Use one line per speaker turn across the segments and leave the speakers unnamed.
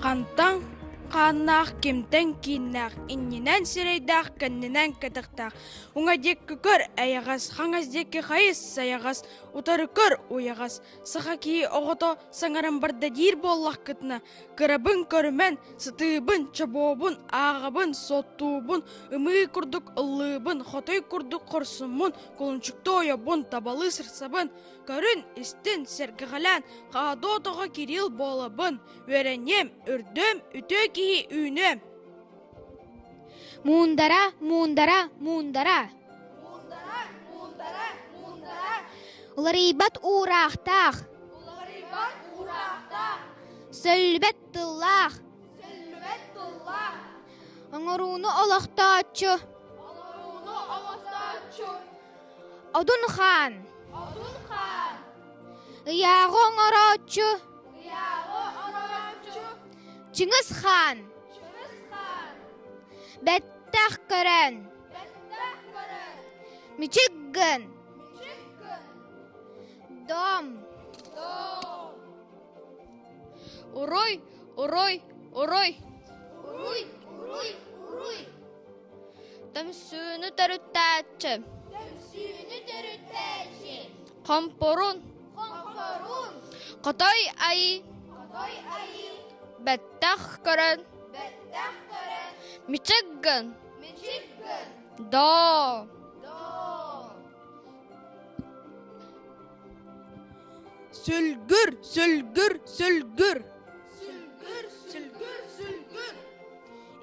Қантан қаннақ кемтен киннақ, инненен сирейдақ, кәнненен кәтіқтақ. Уңа деккі көр әяғас, хаңыз деккі қайыз саяғас, утары көр уяғас. Сыға кейі оғыто саңарым барды дейір боллақ кітіні. Кірабын көрімен, сытыбын, чабобын, ағабын, соттубын, үмі күрдік ұллыбын, хотой күрдік қорсымын, құлынчыкты ойабын, табалы сырсабын. Көрін істін сәргіғалан, қағады отыға Кирилл болабын. Веренем, үрдім, үті кейі үйнем.
Мундара, мундара, мундара.
Мундара, мундара, мундара.
Уларибат урақтақ.
Уларибат урақтақ.
Сөлбет тыллақ.
Сөлбет тыллақ.
Оңыруны олақтачы.
Оларуны олақтачы.
Одун хан.
Одун хан.
Ияғы оңырачы.
Ияғы оңырачы.
Чыңыз хан.
Чыңыз хан.
Бәттәқ көрін.
Бәттәқ көрін.
Мичіггін.
Мичіггін.
Дом.
Дом.
Урой, урой, урой.
Уруй, уруй, уруй.
Тәмсүні түріттәтші.
Тәмсүйіні түріттәші.
Қампорун.
Қамқарун.
Қытай айы.
Қадай айы.
Бәттәқ көрін.
Бәттәқ көрін.
Мичіггін.
Мичіггін.
Дом.
Дом.
Сөлгір, сөлгір, сөлгір.
Сүлгір, сүлгір, сүлгір.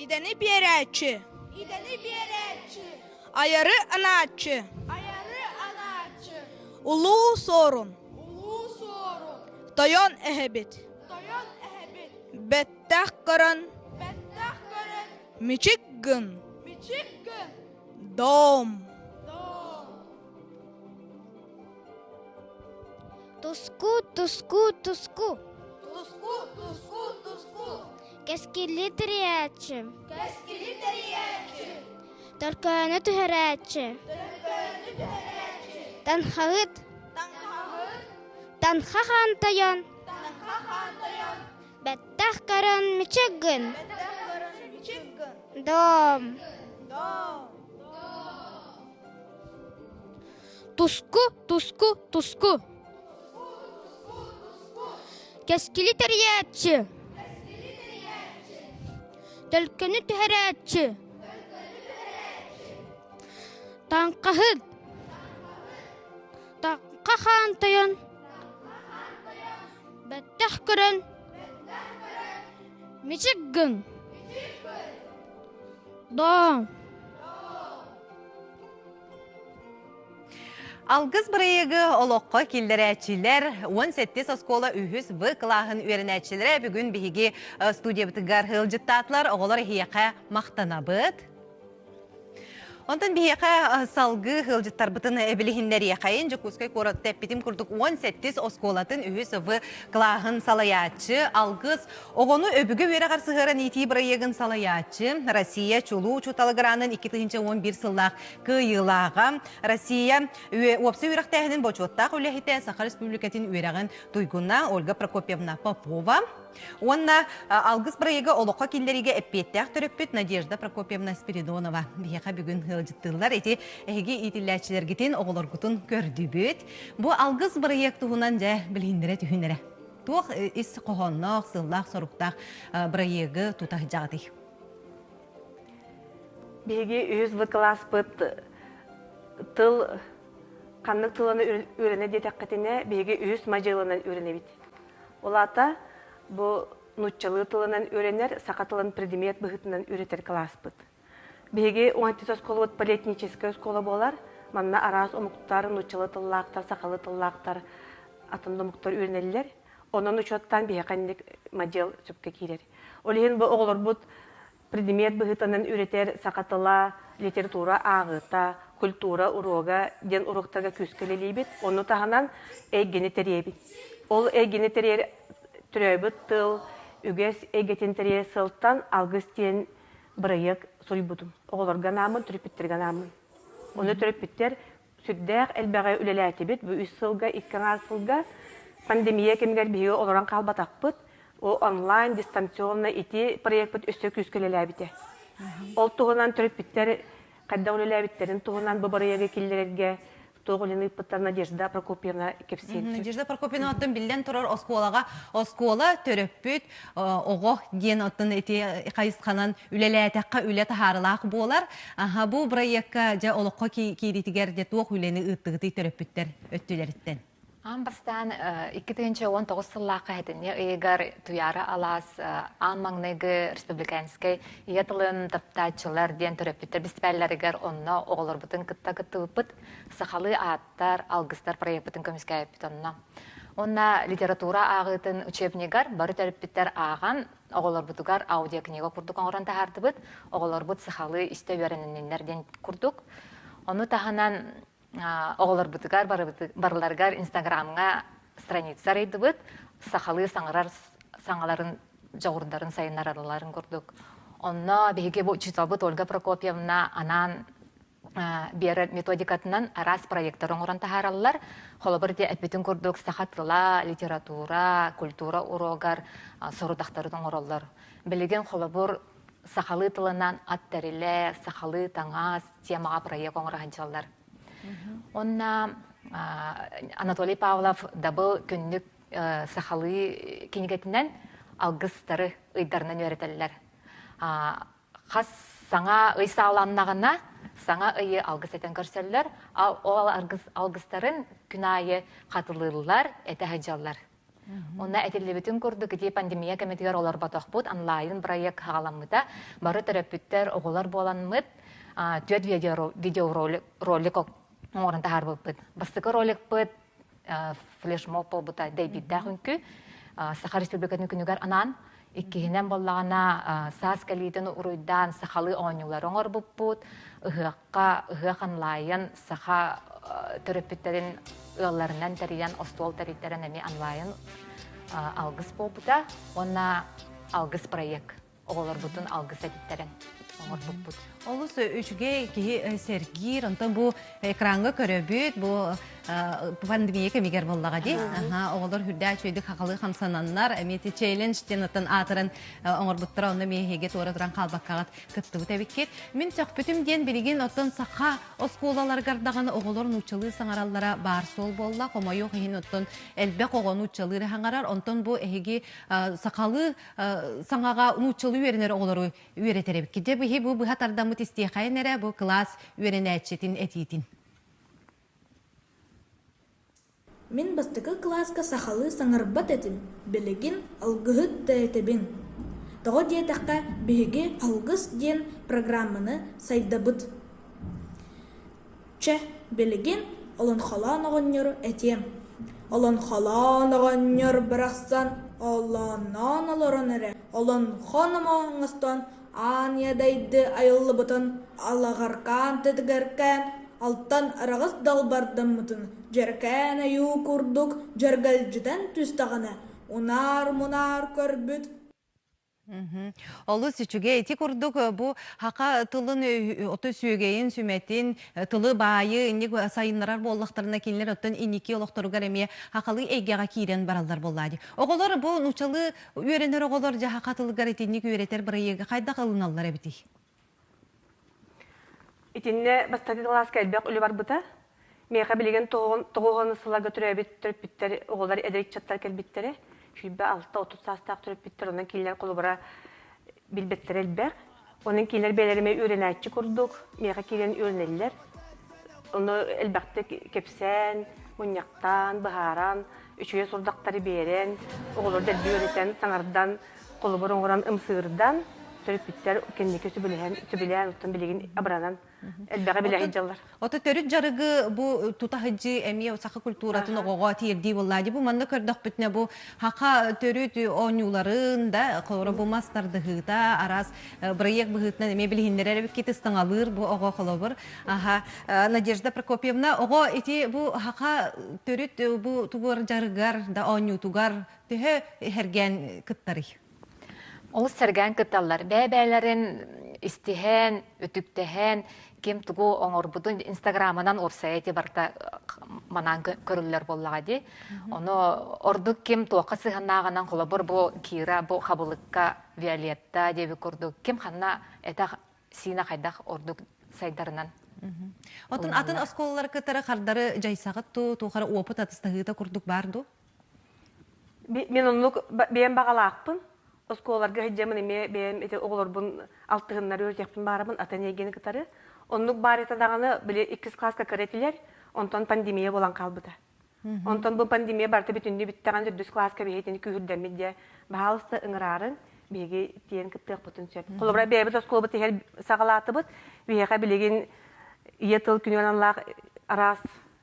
İdəni biyərəkçi.
İdəni biyərəkçi.
Ayarı anaçı.
Ayarı anaçı.
Ulu sorun.
Ulu sorun.
Dayan ehebit.
Dayan əhəbit.
Bəttəq qırın.
Bəttəq görün.
Miçiggin.
Miçiggin.
Dom.
Dom.
Туску, туску, туску.
Tusku, tusku, tusku.
Кәскелі тірәтші.
Kəskili dəriyəkçi.
Тәркәні түхәрәтші.
Dörgönü dörəkçi.
Танхағыт.
Tanqağın.
Танхахан таян.
Tanqa xandayan.
Бәттәқ көрін мичіггін.
Bəttəq görün. Miçiggin.
Дом.
Dom.
Туску, туску, туску.
Кәскелі тірәтші.
Kəskili dəriyəkçi.
Тәлкәні түхәрәтші. Танқағыт. Танқахан таян. Бәттәқ көрін мичіггін. Дом.
Алгыз бірейігі олыққа келдірәтчілер 17 оскола үйіз в қылағын өрінәтчілері бүгін бігі студия бітігар ғылжыттатылар оғылар хияқа мақтана бұд. Онтан бияқа салғы ғылжыттар бұтын әбілігіндер яқайын жүкускай қорат тәппетім күрдік 17 осколатын үйіз в қылағын салаятчы. Алгыз оғыны өбігі өрі қарсығырын еті бірайығын салаятчы. Россия чулу чуталығыранын 2011 сыллақ күйылаға. Россия опсы өріқтәхінің бочуаттақ өләхеті Саха Республикатын өріғын туйгуна Ольга Прокопьевна Попова. Онна алгыз бірайығы олыққа келдеріге әппеттәқ түріппет Надежда Прокопьевна Спиридонова. Бияқа бүгін ғылжыттылар әте әйге итілләтшілергетін оғыларғытын көрді бөт. Бұ алгыз бірайық тұғынан жа білгендері түйінері. Туық іс қоғанлақ, сыллақ, сұрықтақ бірайығы тұтақ жағды.
Беге өз в класс бұт тыл қанық тыланы өріне детәққетіне беге өз мажылынан өріне бит. Олата бұл нұтчалы тылынан өренер, сақа тылын предмет бұғытынан өретер класс бұт. Беге 10 школа бұт политническая школа болар, манна арас омуқтар, нұтчалы тыллақтар, сақалы тыллақтар, атымды омуқтар өренелер. Onun uçottan bir hakanlık majel çöpke kirer. Olehin bu oğullar bu предмет бұғытынан üreter sakatıla, literatura ağıta, kultura uruğa, den uruqtaga küskelelibit. Onu tahanan eggeni teriyebit. Ol eggeni teriyer türöbüt tıl, üges eggetin teriyer sıltan algız tiyen bırayık soybutum. Oğullar namın, türüpittir ganamın. Onu türüpittir süddəq elbəğə üleləti bit. Bu 3 sılga, 2 sılga pandemiya kemger bihi olaran kalbataq bit. о онлайн дистанционно ити проект бит өстө күскөлеләбите. Ол тугунан төрөппиттер кайда үлеләбиттерин тугунан бу проектке киллерге тоголины пыттар Надежда Прокопьевна кепсин.
Надежда Прокопьевна аттын билден турар оскола төрөппүт ого ген аттын эти кайысканан үлеләтәккә үле тахарылак болар. Бу проектка жа олокко киритигер де тук үлени ыттыгы төрөппүттер өттүләрден.
Амбарстан 2019 сыллаққа хәтіне ұйығар туяра алас Анмаңнығы республиканскай етілін таптачылар ден түріппеттер бістіпәлілерігер онына оғылар бұтын кытта-кытты ұпыт сақалы аттар, алғыстар проект бұтын көміске әппет онына. Онына литература ағытын учебнегар бары түріппеттер аған оғылар бұтығар аудиокнига күрдік оңыран тахарды бұт, оғылар бұт сақалы істе веренінлерден күрдік. Оны тағынан оғылар бұтығар, барыларғар инстаграмға страницар еді бұт, сақалы саңаларын жауырдарын сайынар араларын көрдік. Онна бейге бұл чүтал Ольга Прокопьевна анан бері методикатынан арас проекттар оңыран тахаралылар. Холобыр де әппетін көрдік сақатыла, литература, культура урогар, сорудақтарын оңыралылар. Білеген холобыр сақалы тылынан аттариле, сақалы таңас темаға проект оңырағанчалар. Онна Анатолий Павлов дабыл күннік сақалы кенегетінен алғыстары ұйдарынан өретелілер. Қас саңа ұй сағаланнағына саңа ұйы алғыс етен көрселілер, ол алғыстарын күн айы қатылылылар, әті ғаджалар. Онна әтелі бүтін көрдік, де пандемия көметігер олар батақ бұд, онлайн проект ғаламыда бары терапевттер оғылар боланмыд, түйет видеоролик оңырын тағар бұд. Бастықы ролик бұд, флешмоб бұл бұта дәйбидді күнкі, Саха Республикатын күнігер анан, иккігінен болағына сас кәлейтін ұруйдан сақалы оңылар оңыр бұд, ұғық онлайн саха терапевттерін ылларынан тәриян, остуол тәрейтерін әме онлайн алғыс бұл бұта, онна алғыс проект, оғылар бұдың алғыс әдеттерін.
Олус үчүге кии сергир, онтон бу экранга көрөбүт, бу пандемия кемигер боллага ди. Оголор хүрдә чөйдүк хакылы хамсананнар, эмети челлендж тенатын атырын оңорбуттара онда мехеге тора туран калбаккагат кыттыбы табиккет. Мен чакпытым ден билеген оттон саха осколалар гардаган оголор нучылы саңараллара бар сол болла, комойу хин оттон элбек огону чылы хаңарар, онтон бу эһиги сакалы саңага нучылы үйренер оголору үйретеребикке. Де бу быхатардамыт истехайнере бу класс үйренәчетин этитин.
Мен бастықы класска сахалы саңарбат этим, білігін алғыхыт да этебин. Тоғы диетаққа бігі алғыс ден программаны сайдабыт. Чә, білігін олын халан оғыннер этем. Олын халан оғыннер бірақсан, оланан олырын әрі. Олын ханым оңыстан, ан ядайды айылы бұтын, алағарқан тедгеркен, алттан арағыз далбардым мұтын, жеркен аю күрдік, жергәлжіден түстағаны, унар-мунар көрбіт.
Олы сүчүге эти курдук бу хака тылын оты сүйгейин сүметин тылы байы инник сайынларар боллактарына келер оттон инники олокторугар эме хакалы эйгега кирен баралдар боллади. Оголор бу нучалы үйренер оголор жа хака тылыгар этинник үйретер бирыйга кайда кылыналар эбити.
Итинне бастагы класска элбек үлү бар бута. Мега билеген тогоны сылага төрөбүт төрөпүттер оголор эдерик чаттар келбиттери. Шүйбе 6-30 састақ түріп біттір, оның кейлер қолыбыра білбеттер әлбәр. Оның кейлер бәлеріме үйренәтчі күрдік, меға кейлерін үйренелілер. Оны әлбәқті кепсен, мұняқтан, бұхаран, үшіге сұрдақтары берен, оғылыр дәлбі өретен, саңардан, қолыбыр оңыран ұмсығырдан, төріп біттер кендеке сөбілен, ұттан білеген абыранан. Әлбәға біләғі жалар.
Ота төрүт жарыгы бу тута хыджы эми сакы культуратын огого тирди боллади. Бу манна көрдөх бүтне бу хака төрүт оңуларын да колора бу мастардыгыта арас проект быгытна эми билгендер бекет стаңалыр бу ого колобур. Надежда Прокопьевна ого эти бу хака төрүт бу тугор жарыгар да оңу тугар төһө херген кыттары.
Ол сәрген кытталар. Бәбәләрін истихен, өтүктәһен, кем тугу оңорбудун инстаграмынан орсайти барта манан көрүллөр боллага ди. Оно ордук ким туакка сыганнаагынан холобор бу Кира бу хабылыкка Виолетта деби курдук. Ким ханна эта сина хайдах ордук сайдарынан.
Отын атын осколалар кытары қардары жайсағыт туғары опыт атыстағыда күрдік барду?
Мен онлук бейін бағалақпын. Осколаларға хеджемін бейін оғылырбын алтығынлар өртекпін барымын атын егені кытары. Онлук бар етадағаны біле 2 класска көретілер, онтон пандемия болан қалбыда. Онтон бұл пандемия барты бүтінді біттіған 4 класска бейетені күйірдемеде бағалысты ыңырарын бейге тиен кіттіқ бұтын сөп. Қолыбыра бейбіт оскол бұты хел сағалаты бұт, бейеға білеген Иетыл күнеланлақ арас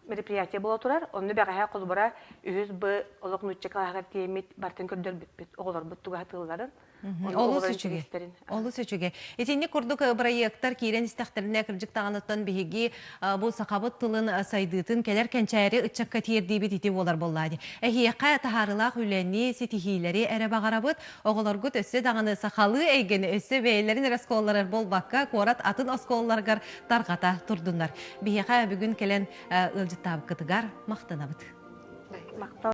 мероприятие бола турар. Онны бәғәһә қолбыра үйіз бұ олық нүтче қалағар тиемет бартын көрдер бітпет. Оғылар бұт туға тылыларын.
Олы сөчіге. Етенне күрдік проекттар кейрен істәқтеріне кіржік тағанаттан бейге бұл сақабыт тылын сайдытын кәлер кәнчәрі ұтчаққа тиердей бет ете олар болады. Әхияқа тахарылақ үләне сетихилері әрі бағарабыт, оғылар күт өсі дағаны сақалы әйгені өсі бәйлерін расколларыр бол баққа қорат атын осколларғар тарғата тұрдындар. Бейеға бүгін кәлен ұлжыттабы кытыгар мақтанабыт.